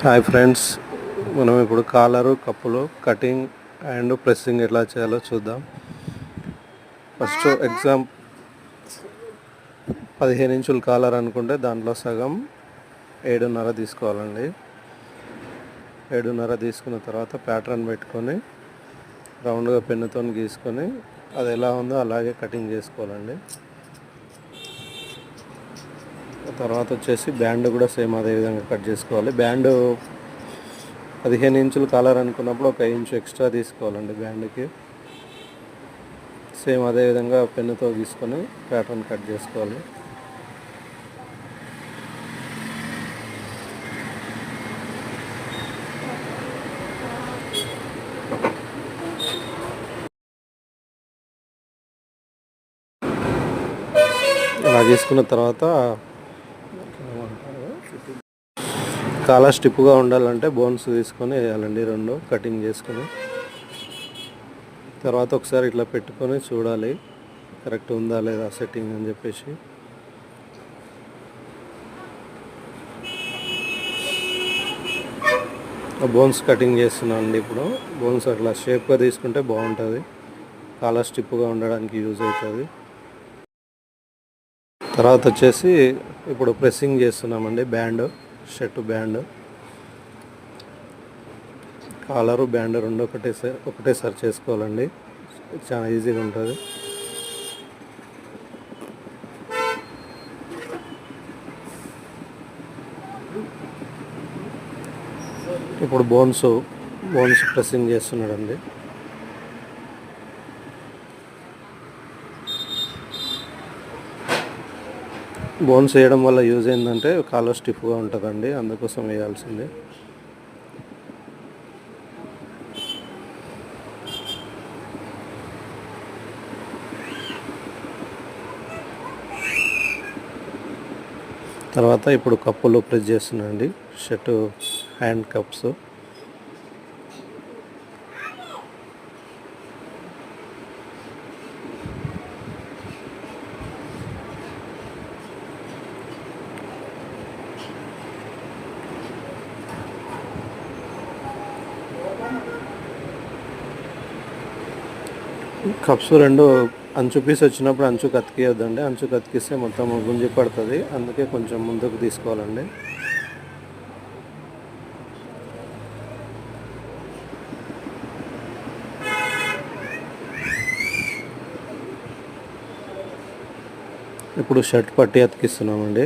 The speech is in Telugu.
హాయ్ ఫ్రెండ్స్, మనం ఇప్పుడు కాలరు కప్పులు కటింగ్ అండ్ ప్రెస్సింగ్ ఎట్లా చేయాలో చూద్దాం. ఫస్ట్ ఎగ్జామ్ 15 ఇంచుల కాలర్ అనుకుంటే దాంట్లో సగం 7.5 తీసుకోవాలండి. 7.5 తీసుకున్న తర్వాత ప్యాటర్న్ పెట్టుకొని రౌండ్గా పెన్నుతో గీసుకొని అది ఎలా ఉందో అలాగే కటింగ్ చేసుకోవాలండి. తర్వాత వచ్చేసి బ్యాండ్ కూడా సేమ్ అదే విధంగా కట్ చేసుకోవాలి. బ్యాండ్ 15 ఇంచుల కాలర్ అనుకున్నప్పుడు 1 ఇంచు ఎక్స్ట్రా తీసుకోవాలండి బ్యాండ్కి. సేమ్ అదే విధంగా పెన్నుతో గీసుకొని ప్యాటర్న్ కట్ చేసుకోవాలి. అలా గీసుకున్న తర్వాత కాలర్ స్టిప్గా ఉండాలంటే బోన్స్ తీసుకొని వేయాలండి. 2 కటింగ్ చేసుకొని తర్వాత ఒకసారి ఇట్లా పెట్టుకొని చూడాలి కరెక్ట్ ఉందా లేదా సెట్టింగ్ అని చెప్పేసి. బోన్స్ కటింగ్ చేస్తున్నాను అండి. ఇప్పుడు బోన్స్ అట్లా షేప్గా తీసుకుంటే బాగుంటుంది, కాలర్ స్టిప్గా ఉండడానికి యూజ్ అవుతుంది. తర్వాత వచ్చేసి ఇప్పుడు ప్రెస్సింగ్ చేస్తున్నామండి. Band, shirt band, collar band 2 ఒకటేసారి చేసుకోవాలండి. చాలా ఈజీగా ఉంటుంది. ఇప్పుడు బోన్స్ ప్రెస్సింగ్ చేస్తున్నాడండి. బోన్స్ వేయడం వల్ల యూజ్ ఏంటంటే కాలర్ స్టిఫ్గా ఉంటుందండి, అందుకోసం వేయాల్సిందే. తర్వాత ఇప్పుడు కప్పులు ప్రెస్ చేస్తున్నాండి. Shirt hand cuffs. కప్స్ 2 అంచు పీస్ వచ్చినప్పుడు అంచు కతికియొద్దండి. అంచు కతికిస్తే మొత్తం గుంజి పడుతుంది, అందుకే కొంచెం ముందుకు తీసుకోవాలండి. ఇప్పుడు షర్ట్ పట్టి అతికిస్తున్నామండి.